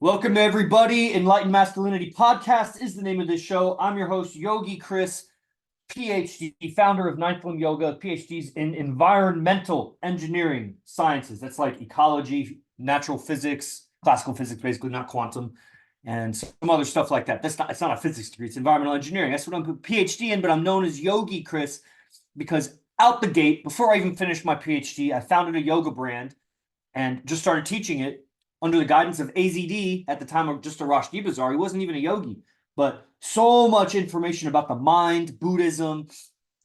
Welcome to everybody. Enlightened Masculinity Podcast is the name of this show. I'm your host, Yogi Chris, PhD, founder of Ninth Limb Yoga, PhDs in environmental engineering sciences. That's like ecology, natural physics, classical physics, basically, not quantum, and some other stuff like that. It's not a physics degree, it's environmental engineering. That's what I'm a PhD in, but I'm known as Yogi Chris because out the gate, before I even finished my PhD, I founded a yoga brand and just started teaching it under the guidance of AZD at the time of just a Rashdi Bazaar. He wasn't even a yogi, but so much information about the mind, Buddhism,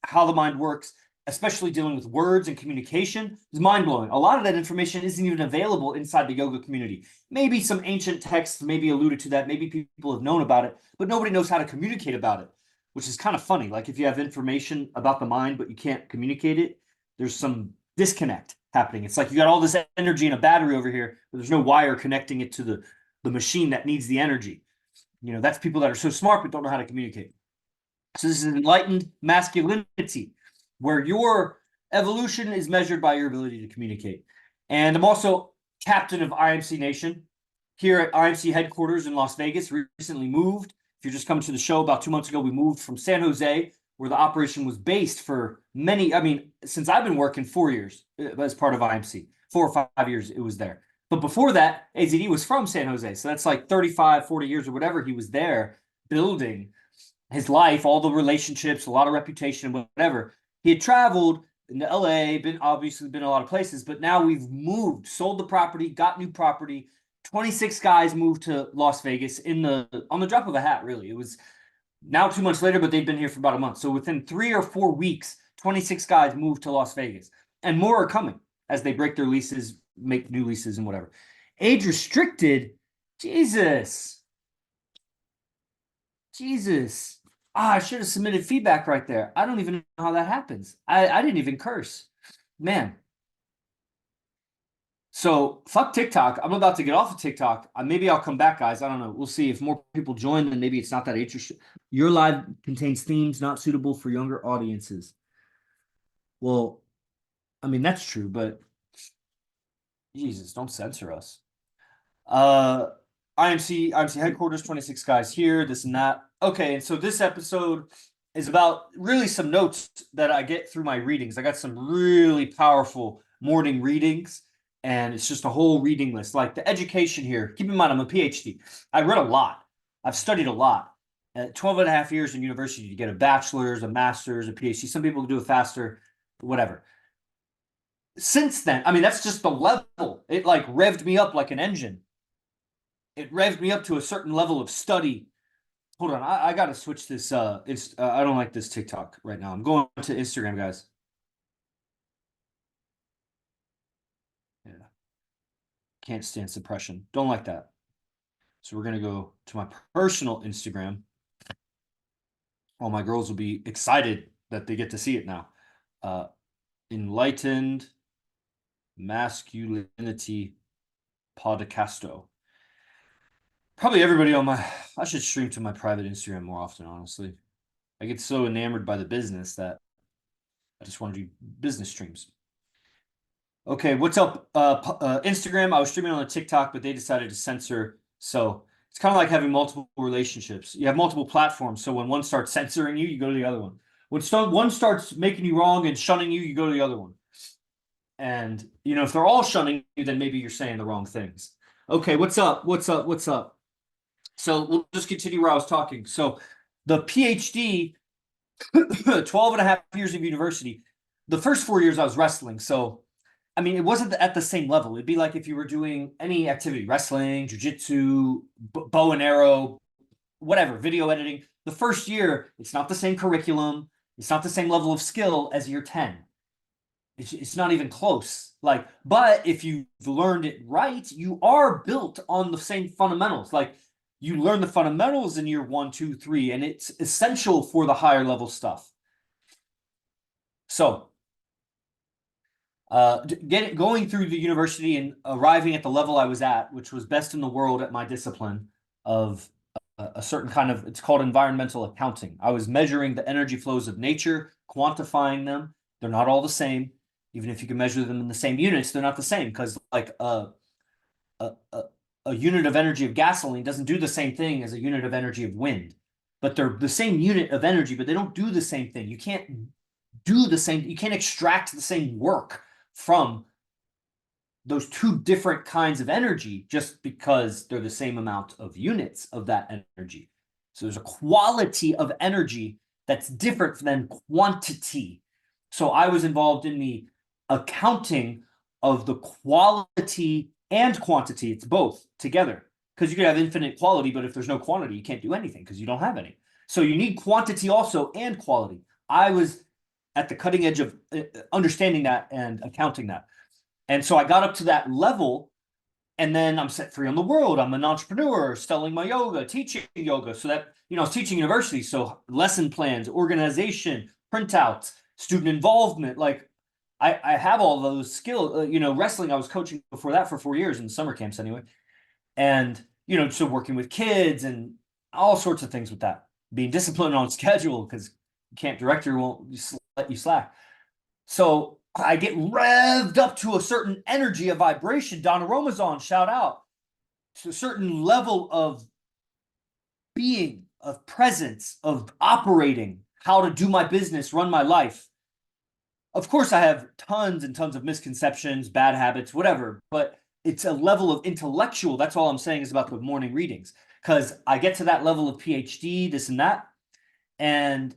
how the mind works, especially dealing with words and communication, is mind-blowing. A lot of that information isn't even available inside the yoga community. Maybe some ancient texts maybe alluded to that. Maybe people have known about it, but nobody knows how to communicate about it, which is kind of funny. Like if you have information about the mind, but you can't communicate it, there's some disconnect happening. It's like you got all this energy in a battery over here, but there's no wire connecting it to the machine that needs the energy. That's people that are so smart but don't know how to communicate. So this is enlightened masculinity, where your evolution is measured by your ability to communicate. And I'm also captain of IMC Nation here at IMC headquarters in Las Vegas. Recently moved. If you're just coming to the show, about 2 months ago, we moved from San Jose, where the operation was based for since I've been working 4 years as part of IMC, 4 or 5 years it was there. But before that, AZD was from San Jose. So that's like 35, 40 years or whatever he was there building his life, all the relationships, a lot of reputation, whatever. He had traveled into LA, been a lot of places, but now we've moved, sold the property, got new property. 26 guys moved to Las Vegas on the drop of a hat, really. It was now 2 months later, but they've been here for about a month. So within 3 or 4 weeks, 26 guys moved to Las Vegas, and more are coming as they break their leases, make new leases and whatever. Age restricted, Jesus. I should have submitted feedback right there. I don't even know how that happens. I didn't even curse. Man. So fuck TikTok. I'm about to get off of TikTok. Maybe I'll come back, guys. I don't know. We'll see. If more people join, then maybe it's not that interesting. Your live contains themes not suitable for younger audiences. Well, that's true, but Jesus, don't censor us. IMC headquarters, 26 guys here, this and that. Okay, and so this episode is about really some notes that I get through my readings. I got some really powerful morning readings, and it's just a whole reading list. Like the education here, keep in mind, I'm a PhD. I read a lot. I've studied a lot. 12 and a half years in university to get a bachelor's, a master's, a PhD. Some people do it faster, whatever. Since then, that's just the level. It like revved me up like an engine. It revved me up to a certain level of study. Hold on, I got to switch this. I don't like this TikTok right now. I'm going to Instagram, guys. Yeah, can't stand suppression. Don't like that. So we're gonna go to my personal Instagram. All my girls will be excited that they get to see it now. Enlightened Masculinity Podcasto. Probably everybody I should stream to my private Instagram more often, honestly. I get so enamored by the business that I just want to do business streams. Okay, what's up? Instagram, I was streaming on the TikTok, but they decided to censor. So it's kind of like having multiple relationships. You have multiple platforms. So when one starts censoring you, you go to the other one. When one starts making you wrong and shunning you, you go to the other one. And, if they're all shunning you, then maybe you're saying the wrong things. Okay, what's up? So we'll just continue where I was talking. So the PhD, 12 and a half years of university, the first 4 years I was wrestling. So, it wasn't at the same level. It'd be like if you were doing any activity, wrestling, jujitsu, bow and arrow, whatever, video editing. The first year, it's not the same curriculum. It's not the same level of skill as year 10. It's not even close. But if you've learned it right, you are built on the same fundamentals. Like you learn the fundamentals in year 1, 2, 3, and it's essential for the higher level stuff. So going through the university and arriving at the level I was at, which was best in the world at my discipline of a certain kind of, it's called environmental accounting. I was measuring the energy flows of nature, quantifying them. They're not all the same. Even if you can measure them in the same units, they're not the same because like a a unit of energy of gasoline doesn't do the same thing as a unit of energy of wind, but they're the same unit of energy, but they don't do the same thing. You can't do the same, you can't extract the same work from those two different kinds of energy just because they're the same amount of units of that energy. So there's a quality of energy that's different than quantity. So I was involved in the accounting of the quality and quantity. It's both together, because you could have infinite quality, but if there's no quantity, you can't do anything because you don't have any. So you need quantity also and quality. I was at the cutting edge of understanding that and accounting that. And so I got up to that level, and then I'm set free on the world. I'm an entrepreneur, selling my yoga, teaching yoga. So that, I was teaching university. So lesson plans, organization, printouts, student involvement. Like I have all those skills. Wrestling, I was coaching before that for 4 years in summer camps anyway. And, so working with kids and all sorts of things with that. Being disciplined on schedule because camp director won't let you slack. So I get revved up to a certain energy, a vibration. Donna Romazon, shout out, to a certain level of being, of presence, of operating, how to do my business, run my life. Of course, I have tons and tons of misconceptions, bad habits, whatever, but it's a level of intellectual. That's all I'm saying is about the morning readings, because I get to that level of PhD, this and that, and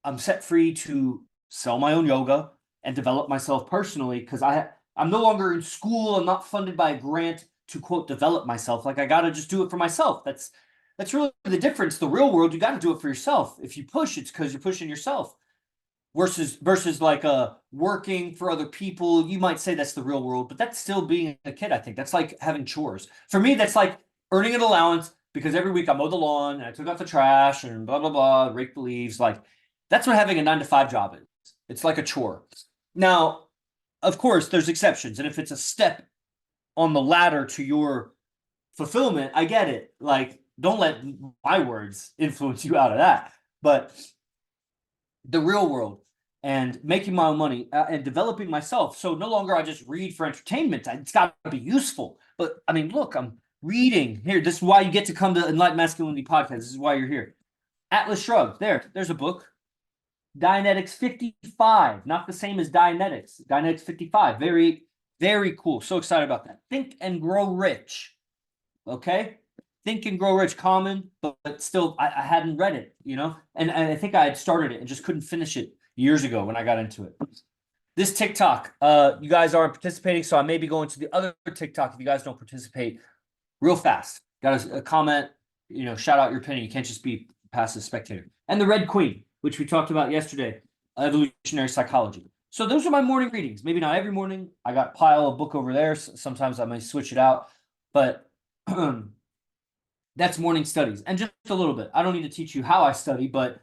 I'm set free to sell my own yoga and develop myself personally, because I'm no longer in school. I'm not funded by a grant to, quote, develop myself. Like, I got to just do it for myself. That's really the difference. The real world, you got to do it for yourself. If you push, it's because you're pushing yourself. Versus like working for other people. You might say that's the real world, but that's still being a kid, I think. That's like having chores. For me, that's like earning an allowance because every week I mowed the lawn and I took out the trash and blah, blah, blah, rake the leaves. Like, that's what having a 9-to-5 job is. It's like a chore. Now, of course, there's exceptions. And if it's a step on the ladder to your fulfillment, I get it. Like, don't let my words influence you out of that. But the real world and making my own money and developing myself. So no longer I just read for entertainment. It's got to be useful. But I mean, look, I'm reading here. This is why you get to come to Enlightened Masculinity Podcast. This is why you're here. Atlas Shrugged. There's a book. Dianetics 55, not the same as Dianetics. Dianetics 55, very, very cool. So excited about that. Think and Grow Rich. Okay? Think and Grow Rich, common, but still, I hadn't read it, And I think I had started it and just couldn't finish it years ago when I got into it. This TikTok, you guys aren't participating, so I may be going to the other TikTok if you guys don't participate real fast. Got a comment, shout out your opinion. You can't just be passive spectator. And the Red Queen, which we talked about yesterday, evolutionary psychology. So those are my morning readings. Maybe not every morning. I got a pile of book over there. Sometimes I may switch it out, but that's morning studies. And just a little bit. I don't need to teach you how I study, but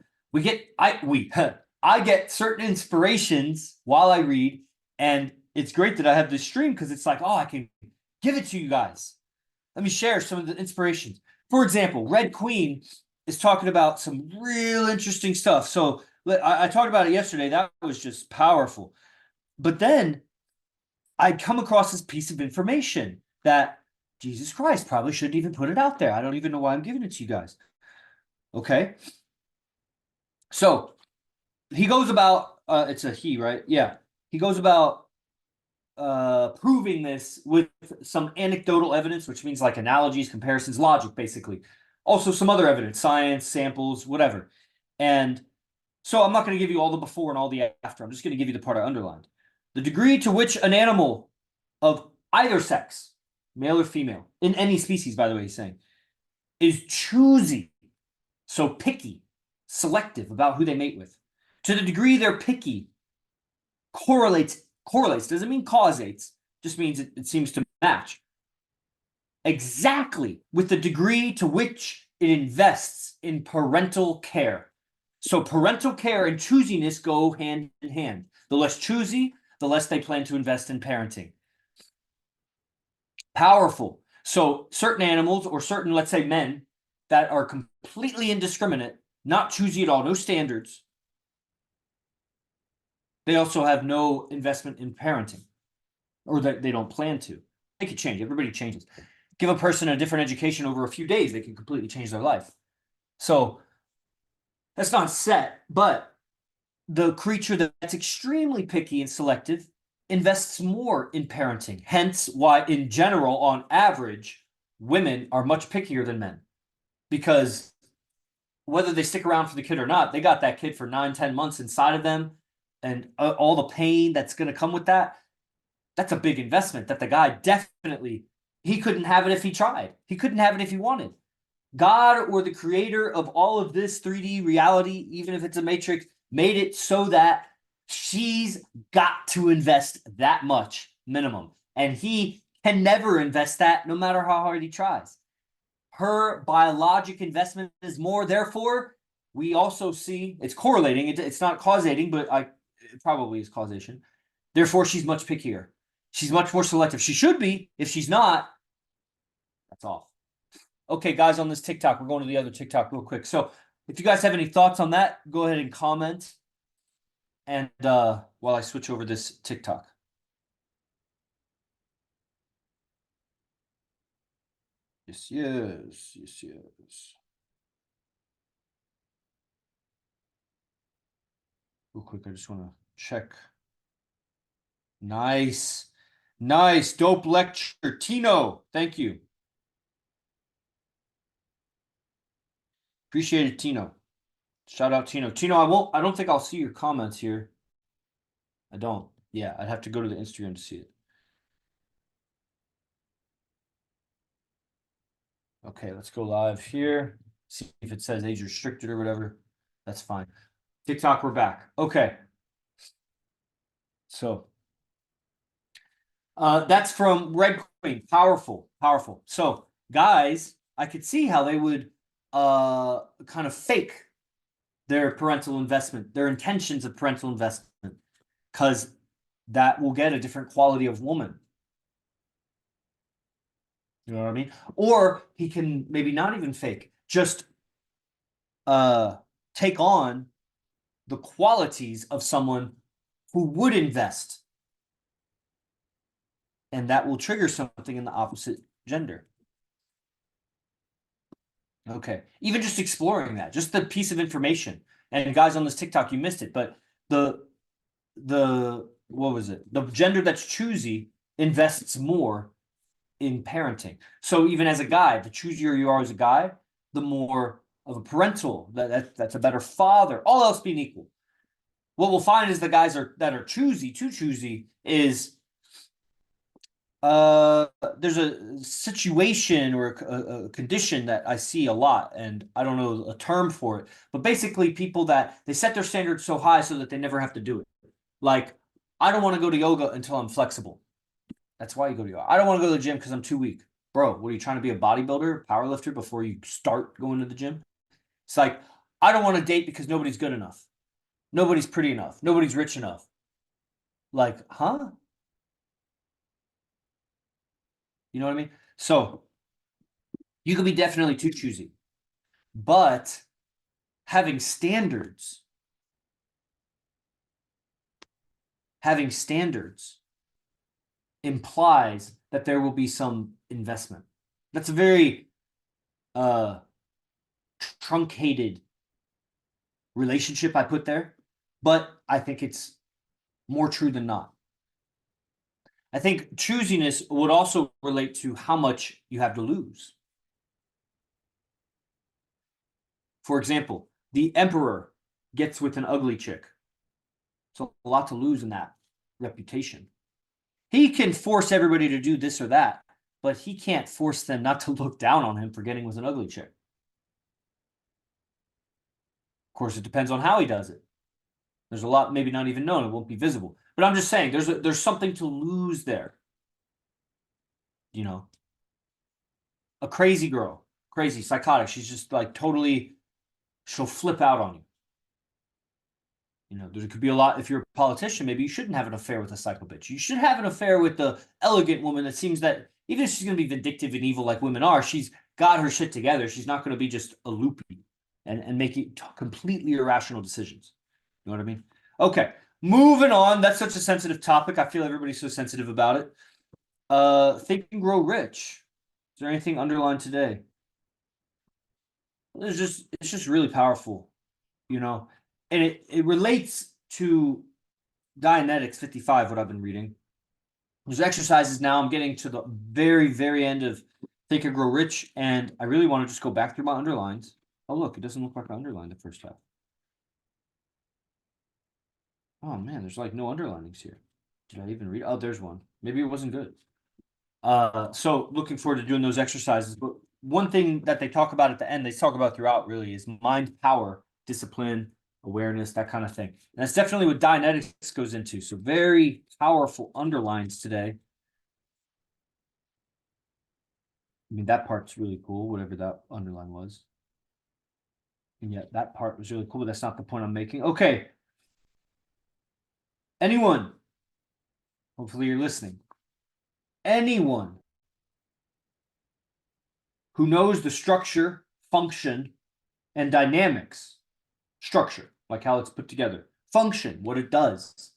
I get certain inspirations while I read, and it's great that I have this stream because it's like, I can give it to you guys. Let me share some of the inspirations. For example, Red Queen is talking about some real interesting stuff. So I talked about it yesterday. That was just powerful. But then I come across this piece of information that Jesus Christ probably shouldn't even put it out there. I don't even know why I'm giving it to you guys. Okay. So he goes about, it's a he, right? Yeah. He goes about proving this with some anecdotal evidence, which means like analogies, comparisons, logic, basically. Also some other evidence, science, samples, whatever. And so I'm not going to give you all the before and all the after. I'm just going to give you the part I underlined. The degree to which an animal of either sex, male or female, in any species, by the way, he's saying, is choosy, so picky, selective about who they mate with. To the degree they're picky, correlates, doesn't mean causates, just means it seems to match exactly with the degree to which it invests in parental care. So parental care and choosiness go hand in hand. The less choosy, the less they plan to invest in parenting. Powerful. So certain animals or certain, let's say, men that are completely indiscriminate, not choosy at all, no standards, they also have no investment in parenting, or that they don't plan to. They could change. Everybody changes. Give a person a different education over a few days, they can completely change their life. So that's not set, but the creature that's extremely picky and selective invests more in parenting. Hence why, in general, on average, women are much pickier than men. Because whether they stick around for the kid or not, they got that kid for 9, 10 months inside of them. And all the pain that's going to come with that, that's a big investment that the guy definitely, he couldn't have it if he tried. He couldn't have it if he wanted. God or the creator of all of this 3D reality, even if it's a matrix, made it so that she's got to invest that much minimum. And he can never invest that no matter how hard he tries. Her biologic investment is more. Therefore, we also see it's correlating. It's not causating, but it probably is causation. Therefore, she's much pickier. She's much more selective. She should be. If she's not, that's off. Okay, guys, on this TikTok, we're going to the other TikTok real quick. So if you guys have any thoughts on that, go ahead and comment. And while I switch over this TikTok. Yes. Real quick, I just want to check. Nice. Dope lecture. Tino, thank you. Appreciate it, Tino. Shout out, Tino. Tino, I don't think I'll see your comments here. I don't. Yeah, I'd have to go to the Instagram to see it. Okay, let's go live here. See if it says age restricted or whatever. That's fine. TikTok, we're back. Okay. So that's from Red Queen. Powerful. So guys, I could see how they would kind of fake their parental investment, their intentions of parental investment, because that will get a different quality of woman. You know what I mean? Or he can maybe not even fake, just take on the qualities of someone who would invest. And that will trigger something in the opposite gender. Okay. Even just exploring that, just the piece of information. And guys, on this TikTok, you missed it, but the what was it? The gender that's choosy invests more in parenting. So even as a guy, the choosier you are as a guy, the more of a parental, that's a better father, all else being equal. What we'll find is the guys that are too choosy is there's a situation or a condition that I see a lot, and I don't know a term for it, but basically people that they set their standards so high so that they never have to do it. Like, I don't want to go to yoga until I'm flexible. That's why you go to yoga. I don't want to go to the gym because I'm too weak. Bro, what are you trying to be, a bodybuilder, power lifter before you start going to the gym? It's like, I don't want to date because nobody's good enough. Nobody's pretty enough. Nobody's rich enough. Like, huh? You know what I mean? So you could be definitely too choosy, but having standards implies that there will be some investment. That's a very truncated relationship I put there, but I think it's more true than not. I think choosiness would also relate to how much you have to lose. For example, the emperor gets with an ugly chick. So a lot to lose in that reputation. He can force everybody to do this or that, but he can't force them not to look down on him for getting with an ugly chick. Of course, it depends on how he does it. There's a lot maybe not even known. It won't be visible. But I'm just saying there's something to lose there. You know, a crazy girl, crazy, psychotic. She's just like totally, she'll flip out on you. You know, there could be a lot. If you're a politician, maybe you shouldn't have an affair with a psycho bitch. You should have an affair with the elegant woman that seems that even if she's going to be vindictive and evil like women are, she's got her shit together. She's not going to be just a loopy and making completely irrational decisions. You know what I mean? Okay, moving on. That's such a sensitive topic. I feel everybody's so sensitive about it. Think and Grow Rich. there anything underlined today? It's just really powerful, you know, and it relates to Dianetics 55, what I've been reading. There's exercises now. I'm getting to the very, very end of Think and Grow Rich, and I really want to just go back through my underlines. Oh, look, it doesn't look like I underlined the first half. Oh man, there's like no underlinings here. Did I even read? Oh, there's one. Maybe it wasn't good. So looking forward to doing those exercises. But one thing that they talk about at the end, they talk about throughout really, is mind power, discipline, awareness, that kind of thing. And that's definitely what Dianetics goes into. So very powerful underlines today. I mean, that part's really cool, whatever that underline was. And yet that part was really cool, but that's not the point I'm making. Okay. Anyone, hopefully you're listening. Anyone who knows the structure, function, and dynamics, structure, like how it's put together, function, what it does,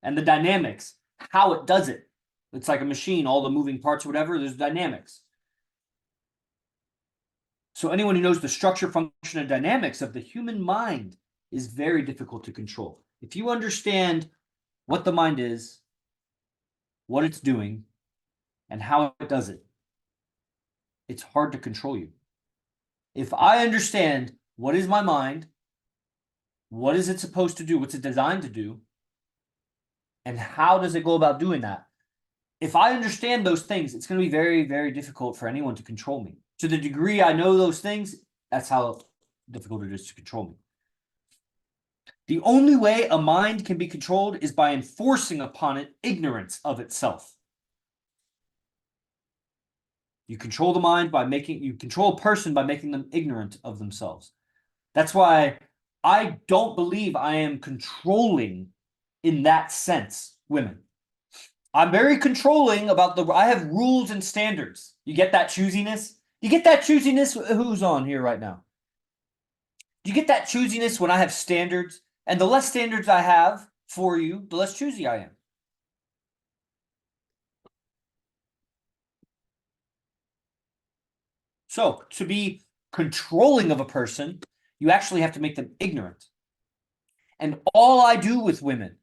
and the dynamics, how it does it. It's like a machine, all the moving parts, whatever, there's dynamics. So anyone who knows the structure, function, and dynamics of the human mind is very difficult to control. If you understand what the mind is, what it's doing, and how it does it, it's hard to control you. If I understand what is my mind, what is it supposed to do, what's it designed to do, and how does it go about doing that? If I understand those things, it's going to be very, very difficult for anyone to control me. To the degree I know those things, that's how difficult it is to control me. The only way a mind can be controlled is by enforcing upon it ignorance of itself. You control the mind by you control a person by making them ignorant of themselves. That's why I don't believe I am controlling in that sense women. I'm very controlling about I have rules and standards. You get that choosiness? You get that choosiness? Who's on here right now? Do you get that choosiness when I have standards? And the less standards I have for you, the less choosy I am. So to be controlling of a person, you actually have to make them ignorant. And all I do with women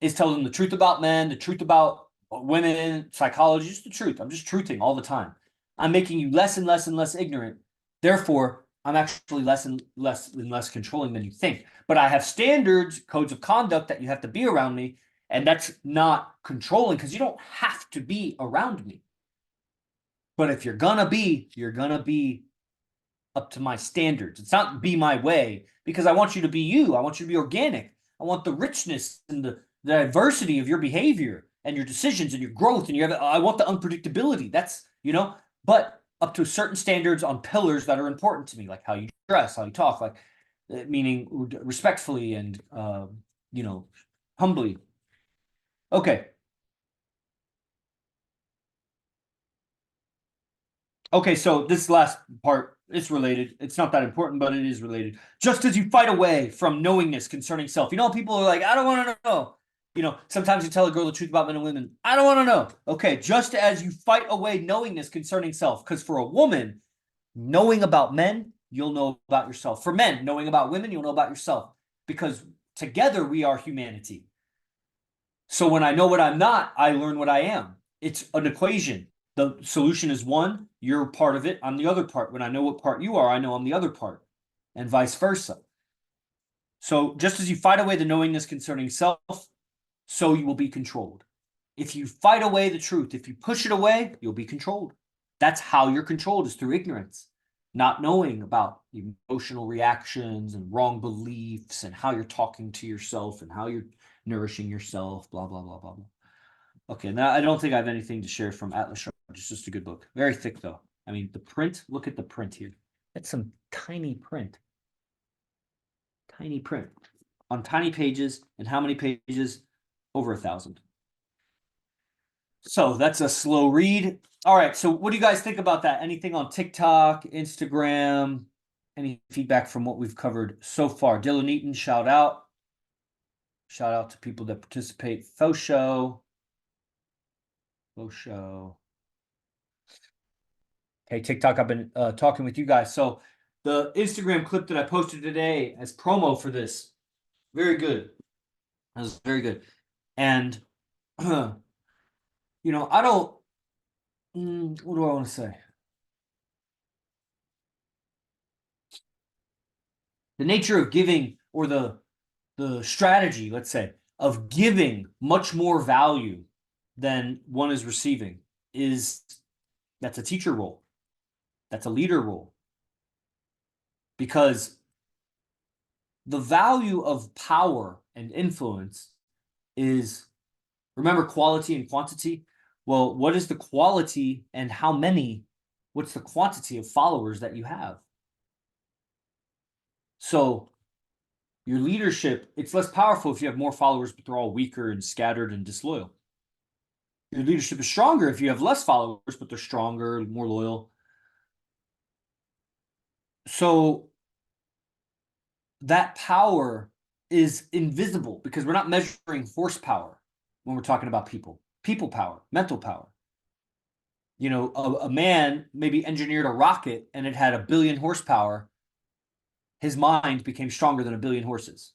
is tell them the truth about men, the truth about women, psychology, just the truth. I'm just truthing all the time. I'm making you less and less and less ignorant. Therefore, I'm actually less and less controlling than you think. But I have standards, codes of conduct that you have to be around me. And that's not controlling because you don't have to be around me. But if you're going to be up to my standards. It's not be my way because I want you to be you. I want you to be organic. I want the richness and the diversity of your behavior and your decisions and your growth. And I want the unpredictability. That's, but up to certain standards on pillars that are important to me, like how you dress, how you talk, like meaning respectfully and, humbly. Okay. Okay, so this last part, it's related. It's not that important, but it is related. Just as you fight away from knowingness concerning self. People are like, I don't want to know. Sometimes you tell a girl the truth about men and women. I don't want to know. Okay, just as you fight away knowingness concerning self. Because for a woman, knowing about men, you'll know about yourself. For men, knowing about women, you'll know about yourself. Because together we are humanity. So when I know what I'm not, I learn what I am. It's an equation. The solution is one, you're part of it, I'm the other part. When I know what part you are, I know I'm the other part, and vice versa. So just as you fight away the knowingness concerning self, so you will be controlled. If you fight away the truth, if you push it away, you'll be controlled. That's how you're controlled, is through ignorance, not knowing about emotional reactions and wrong beliefs and how you're talking to yourself and how you're nourishing yourself, blah, blah, blah, blah, blah. Okay, now I don't think I have anything to share from Atlas Shrugged. It's just a good book. Very thick, though. I mean, the print, look at the print here. It's some tiny print. Tiny print. On tiny pages. And how many pages? Over 1,000. So that's a slow read. All right, so what do you guys think about that? Anything on TikTok, Instagram? Any feedback from what we've covered so far? Dylan Eaton, shout out. Shout out to people that participate. Faux show. Hey, TikTok, I've been talking with you guys. So the Instagram clip that I posted today as promo for this, very good. That was very good. And, I don't, what do I want to say? The nature of giving, or the strategy, let's say, of giving much more value than one is receiving that's a teacher role. That's a leader role. Because the value of power and influence is, remember, quality and quantity. Well, what is the quality and how many? What's the quantity of followers that you have? So your leadership, it's less powerful if you have more followers, but they're all weaker and scattered and disloyal. Your leadership is stronger if you have less followers, but they're stronger, more loyal. So that power is invisible because we're not measuring horsepower when we're talking about people power, mental power. A man maybe engineered a rocket and it had 1 billion horsepower. His mind became stronger than 1 billion horses.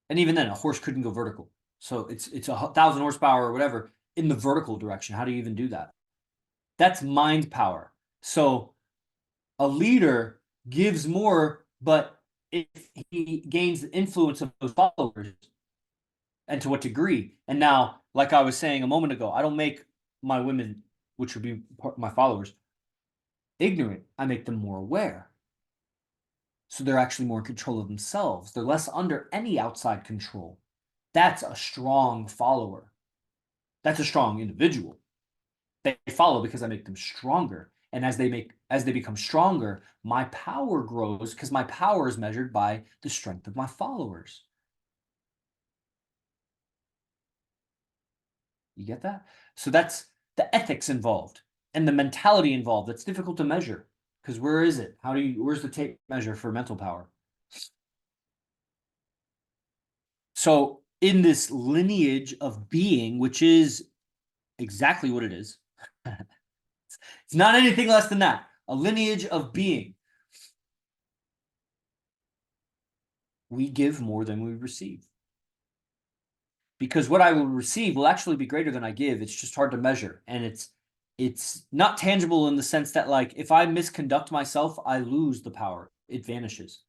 And even then, a horse couldn't go vertical. So it's 1,000 horsepower or whatever in the vertical direction. How do you even do that? That's mind power. So a leader gives more, but if he gains the influence of those followers, and to what degree? And now, like I was saying a moment ago, I don't make my women, which would be my followers, ignorant. I make them more aware. So they're actually more in control of themselves. They're less under any outside control. That's a strong follower. That's a strong individual. They follow because I make them stronger. And as they become stronger, my power grows because my power is measured by the strength of my followers. You get that? So that's the ethics involved and the mentality involved. That's difficult to measure because where is it? Where's the tape measure for mental power? So in this lineage of being, which is exactly what it is, it's not anything less than that, a lineage of being. We give more than we receive. Because what I will receive will actually be greater than I give. It's just hard to measure. And it's not tangible in the sense that, like, if I misconduct myself, I lose the power. It vanishes.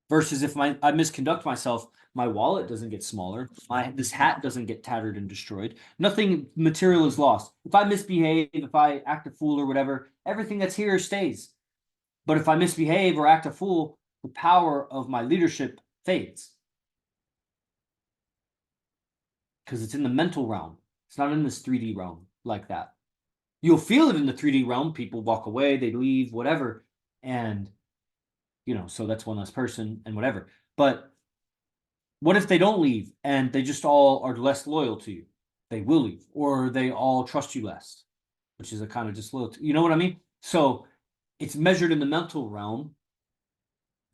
Versus if I misconduct myself, my wallet doesn't get smaller. This hat doesn't get tattered and destroyed. Nothing material is lost. If I misbehave, if I act a fool or whatever, everything that's here stays. But if I misbehave or act a fool, the power of my leadership fades. Because it's in the mental realm. It's not in this 3D realm like that. You'll feel it in the 3D realm. People walk away, they leave, whatever. And, so that's one less person and whatever. But what if they don't leave and they just all are less loyal to you? They will leave, or they all trust you less, which is a kind of disloyalty. You know what I mean? So it's measured in the mental realm.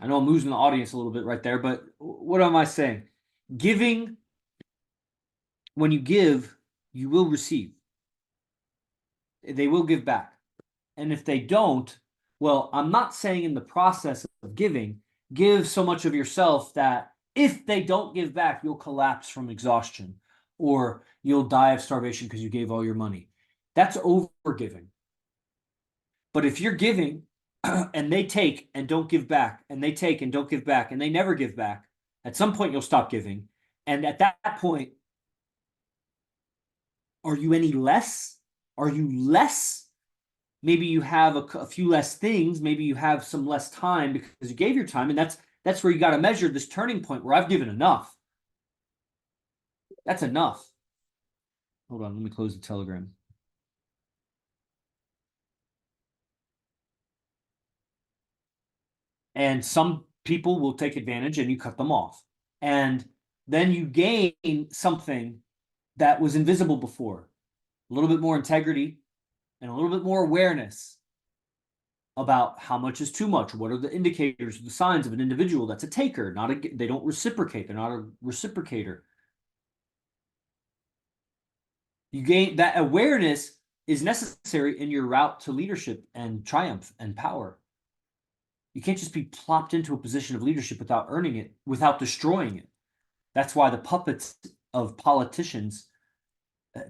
I know I'm losing the audience a little bit right there, but what am I saying? Giving, when you give, you will receive. They will give back. And if they don't, well, I'm not saying in the process of giving, give so much of yourself that if they don't give back, you'll collapse from exhaustion or you'll die of starvation because you gave all your money. That's overgiving. But if you're giving and they take and don't give back, and they take and don't give back, and they never give back, at some point you'll stop giving. And at that point, are you any less? Are you less? Maybe you have a few less things. Maybe you have some less time because you gave your time. And that's where you got to measure this turning point where I've given enough. That's enough. Hold on, let me close the Telegram. And some people will take advantage and you cut them off. And then you gain something that was invisible before. A little bit more integrity and a little bit more awareness about how much is too much. What are the indicators, the signs of an individual that's a taker, they don't reciprocate. They're not a reciprocator. You gain that awareness is necessary in your route to leadership and triumph and power. You can't just be plopped into a position of leadership without earning it, without destroying it. That's why the puppets of politicians,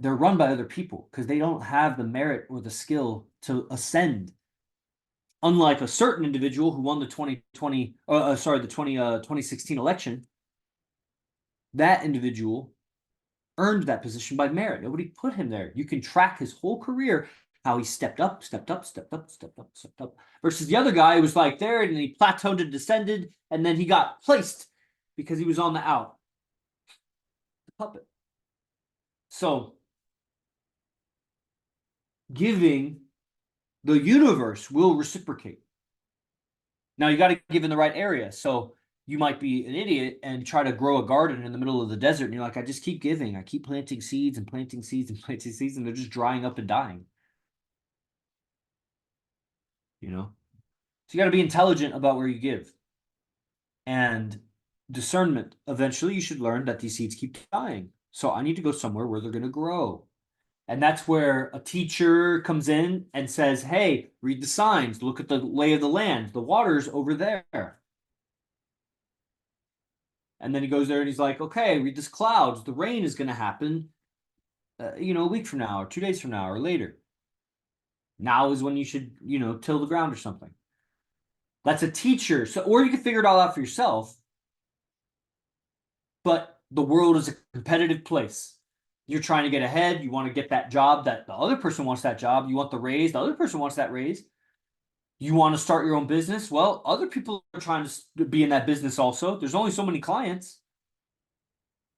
they're run by other people because they don't have the merit or the skill to ascend. Unlike a certain individual who won the 2016 election, that individual earned that position by merit. Nobody put him there. You can track his whole career, how he stepped up, stepped up, stepped up, stepped up, stepped up. Versus the other guy who was like there and he plateaued and descended, and then he got placed because he was on the out. The puppet. So giving, the universe will reciprocate. Now you got to give in the right area. So you might be an idiot and try to grow a garden in the middle of the desert, and you're like, I just keep giving. I keep planting seeds and planting seeds and planting seeds, and they're just drying up and dying. You know? So you got to be intelligent about where you give. And discernment. Eventually you should learn that these seeds keep dying. So I need to go somewhere where they're going to grow. And that's where a teacher comes in and says, hey, read the signs, look at the lay of the land, the water's over there. And then he goes there and he's like, okay, read this clouds, the rain is going to happen, a week from now or 2 days from now or later. Now is when you should, till the ground or something. That's a teacher. So, or you can figure it all out for yourself. But the world is a competitive place. You're trying to get ahead. You want to get that job that the other person wants that job. You want the raise. The other person wants that raise. You want to start your own business. Well, other people are trying to be in that business also. There's only so many clients.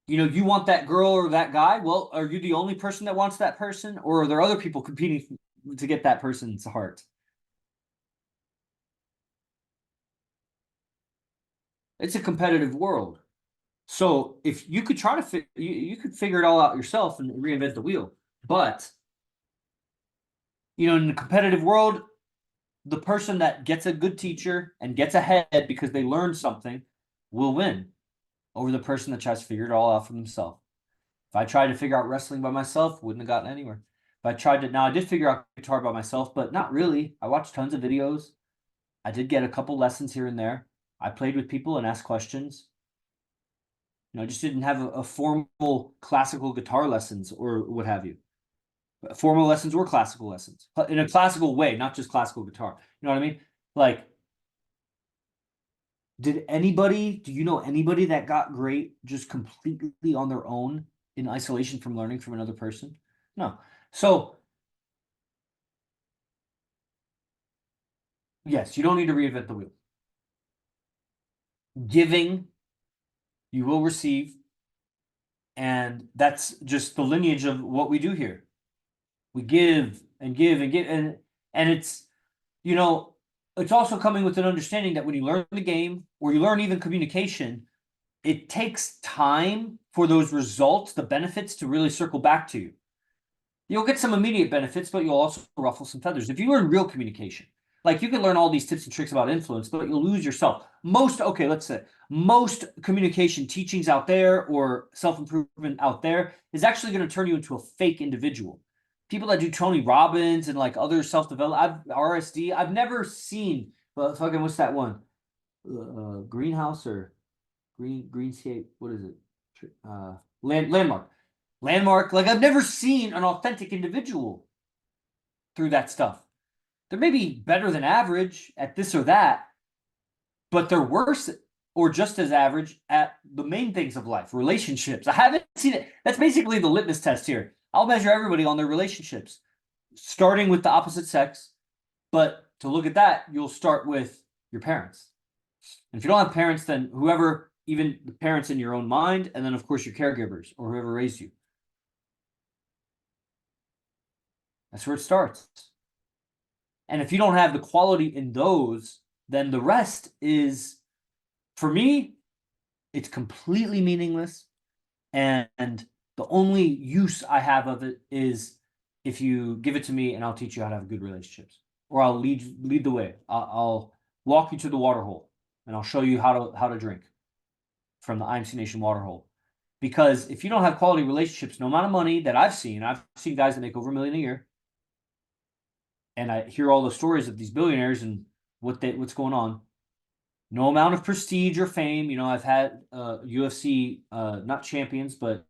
You want that girl or that guy. Well, are you the only person that wants that person? Or are there other people competing to get that person's heart? It's a competitive world. So if you could try to you could figure it all out yourself and reinvent the wheel. But in the competitive world, the person that gets a good teacher and gets ahead because they learned something will win over the person that tries to figure it all out for themselves. If I tried to figure out wrestling by myself, wouldn't have gotten anywhere. If I tried to, now I did figure out guitar by myself, but not really. I watched tons of videos. I did get a couple lessons here and there. I played with people and asked questions. I just didn't have a formal classical guitar lessons or what have you. Formal lessons or classical lessons in a classical way, not just classical guitar. You know what I mean? Like, do you know anybody that got great just completely on their own in isolation from learning from another person? No. So, yes, you don't need to reinvent the wheel. Giving, you will receive. And that's just the lineage of what we do here. We give and give and give. And it's, it's also coming with an understanding that when you learn the game or you learn even communication, it takes time for those results, the benefits, to really circle back to you. You'll get some immediate benefits, but you'll also ruffle some feathers. If you learn real communication, like you can learn all these tips and tricks about influence, but you'll lose yourself. Let's say most communication teachings out there or self-improvement out there is actually going to turn you into a fake individual. People that do Tony Robbins and like other self-development, RSD, I've never seen, fucking, what's that one? Greenhouse or Greenscape, what is it? Landmark. Like I've never seen an authentic individual through that stuff. They may be better than average at this or that, but they're worse or just as average at the main things of life, relationships. I haven't seen it. That's basically the litmus test here. I'll measure everybody on their relationships, starting with the opposite sex. But to look at that, you'll start with your parents. And if you don't have parents, then whoever, even the parents in your own mind, and then of course your caregivers or whoever raised you. That's where it starts. And if you don't have the quality in those, then the rest is, for me, it's completely meaningless. And the only use I have of it is if you give it to me and I'll teach you how to have good relationships, or I'll lead the way. I'll walk you to the water hole and I'll show you how to drink from the IMC Nation water hole. Because if you don't have quality relationships, no amount of money that I've seen guys that make over $1 million a year, and I hear all the stories of these billionaires and what's going on. No amount of prestige or fame. I've had UFC not champions, but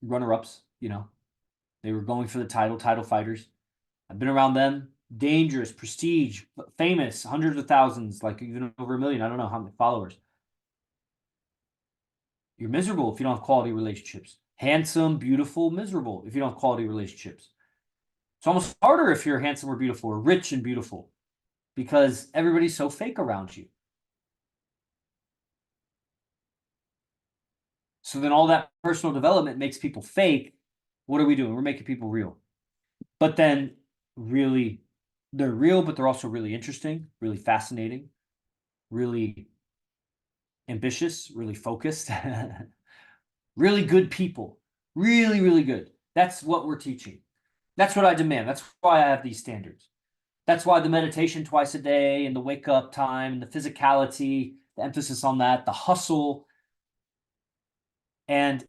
runner-ups. They were going for the title fighters. I've been around them. Dangerous, prestige, famous, hundreds of thousands, like even over 1 million. I don't know how many followers. You're miserable if you don't have quality relationships. Handsome, beautiful, miserable if you don't have quality relationships. It's almost harder if you're handsome or beautiful or rich and beautiful because everybody's so fake around you. So then all that personal development makes people fake. What are we doing? We're making people real. But then really, they're real, but they're also really interesting, really fascinating, really ambitious, really focused, really good people. Really, really good. That's what we're teaching. That's what I demand. That's why I have these standards. That's why the meditation twice a day and the wake up time and the physicality, the emphasis on that, the hustle. And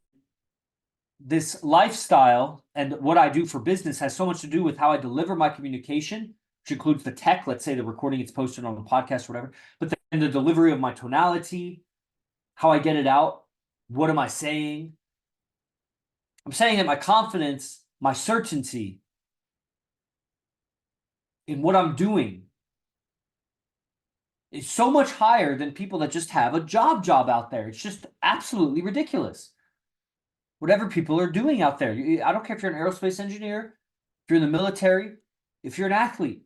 this lifestyle and what I do for business has so much to do with how I deliver my communication, which includes the tech, let's say the recording gets posted on a podcast or whatever, but then the delivery of my tonality, how I get it out, what am I saying? I'm saying that my confidence, my certainty in what I'm doing is so much higher than people that just have a job out there. It's just absolutely ridiculous. Whatever people are doing out there. I don't care if you're an aerospace engineer, if you're in the military, if you're an athlete,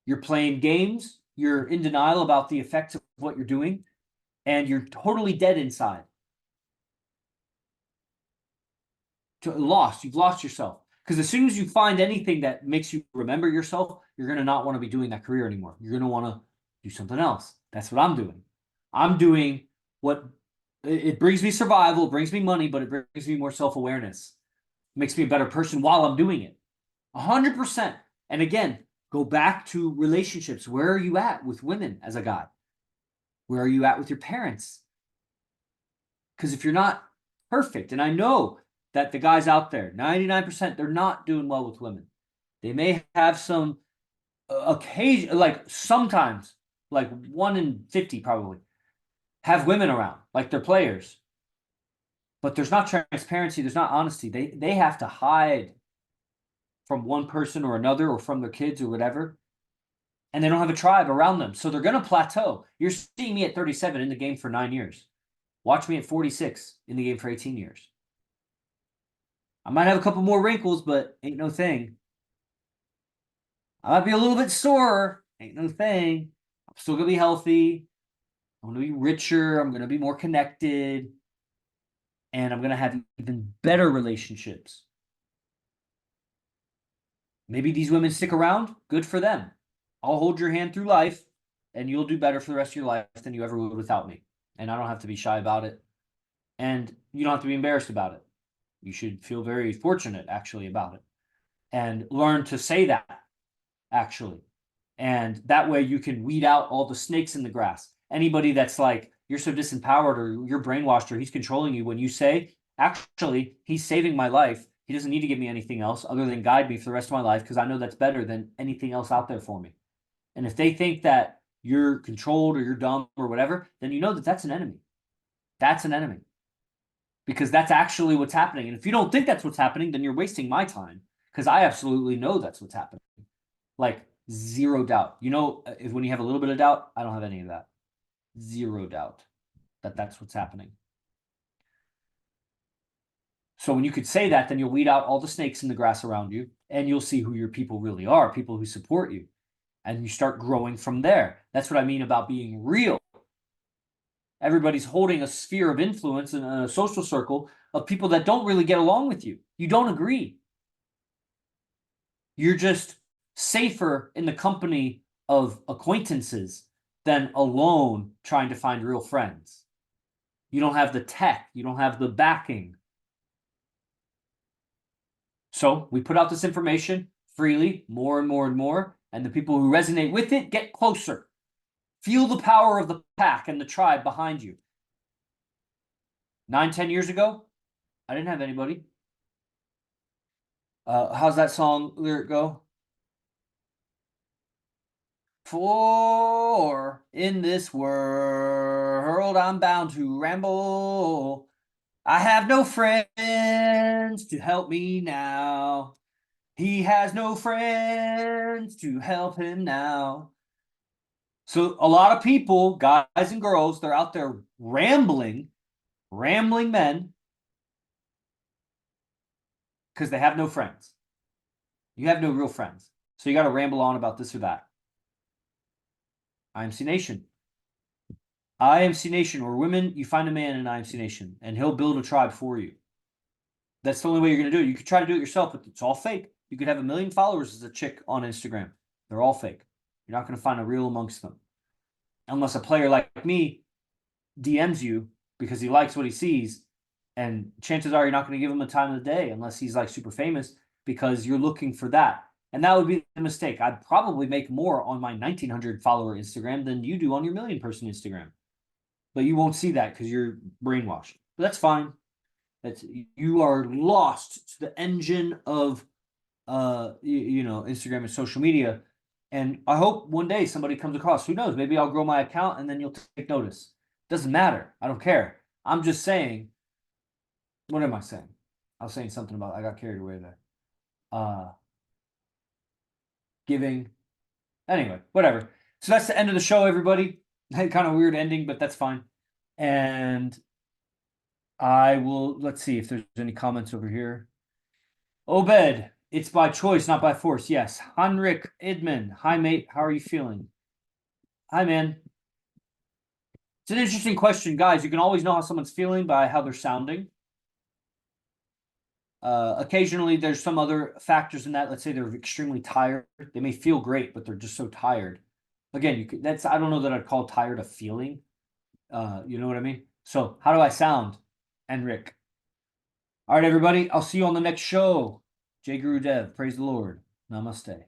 you're playing games, you're in denial about the effects of what you're doing, and you're totally dead inside. You've lost yourself. Because as soon as you find anything that makes you remember yourself, you're going to not want to be doing that career anymore. You're going to want to do something else. That's what I'm doing. I'm doing what it brings me survival, it brings me money, but it brings me more self-awareness. It makes me a better person while I'm doing it. 100%. And again, go back to relationships. Where are you at with women as a guy? Where are you at with your parents? Because if you're not perfect, and I know that the guys out there, 99%, they're not doing well with women. They may have some occasion, like sometimes, like 1 in 50 probably, have women around, like they're players. But there's not transparency, there's not honesty. They have to hide from one person or another or from their kids or whatever. And they don't have a tribe around them. So they're going to plateau. You're seeing me at 37 in the game for 9 years. Watch me at 46 in the game for 18 years. I might have a couple more wrinkles, but ain't no thing. I might be a little bit sore. Ain't no thing. I'm still going to be healthy. I'm going to be richer. I'm going to be more connected. And I'm going to have even better relationships. Maybe these women stick around. Good for them. I'll hold your hand through life, and you'll do better for the rest of your life than you ever would without me. And I don't have to be shy about it. And you don't have to be embarrassed about it. You should feel very fortunate, actually, about it. And learn to say that, actually. And that way you can weed out all the snakes in the grass. Anybody that's like, you're so disempowered or you're brainwashed or he's controlling you, when you say, actually, he's saving my life. He doesn't need to give me anything else other than guide me for the rest of my life because I know that's better than anything else out there for me. And if they think that you're controlled or you're dumb or whatever, then you know that that's an enemy. That's an enemy. Because that's actually what's happening. And if you don't think that's what's happening, then you're wasting my time because I absolutely know that's what's happening. Like, zero doubt. If when you have a little bit of doubt, I don't have any of that. Zero doubt that that's what's happening. So when you could say that, then you'll weed out all the snakes in the grass around you and you'll see who your people really are, people who support you. And you start growing from there. That's what I mean about being real. Everybody's holding a sphere of influence in a social circle of people that don't really get along with you. You don't agree. You're just safer in the company of acquaintances than alone trying to find real friends. You don't have the tech. You don't have the backing. So we put out this information freely, more and more and more, and the people who resonate with it get closer. Feel the power of the pack and the tribe behind you. 9, 10 years ago, I didn't have anybody. How's that song lyric go? For in this world I'm bound to ramble. I have no friends to help me now. He has no friends to help him now. So a lot of people, guys and girls, they're out there rambling men, because they have no friends. You have no real friends. So you got to ramble on about this or that. IMC Nation. IMC Nation, or women, you find a man in IMC Nation, and he'll build a tribe for you. That's the only way you're going to do it. You could try to do it yourself, but it's all fake. You could have 1 million followers as a chick on Instagram. They're all fake. You're not going to find a real amongst them. Unless a player like me DMs you because he likes what he sees, and chances are you're not going to give him a time of the day unless he's like super famous, because you're looking for that. And that would be the mistake. I'd probably make more on my 1,900 follower Instagram than you do on your 1 million person Instagram. But you won't see that because you're brainwashed. But that's fine. You are lost to the engine of Instagram and social media. And I hope one day somebody comes across. Who knows? Maybe I'll grow my account and then you'll take notice. Doesn't matter. I don't care. I'm just saying. What am I saying? I was saying something about, I got carried away there. Giving. Anyway, whatever. So that's the end of the show, everybody. Kind of weird ending, but that's fine. And I will, let's see if there's any comments over here. Obed, it's by choice, not by force. Yes. Heinrich Idman. Hi, mate. How are you feeling? Hi, man. It's an interesting question, guys. You can always know how someone's feeling by how they're sounding. Occasionally, there's some other factors in that. Let's say they're extremely tired. They may feel great, but they're just so tired. Again, I don't know that I'd call tired a feeling. You know what I mean? So how do I sound, Enric? All right, everybody. I'll see you on the next show. Jay Guru Dev. Praise the Lord. Namaste.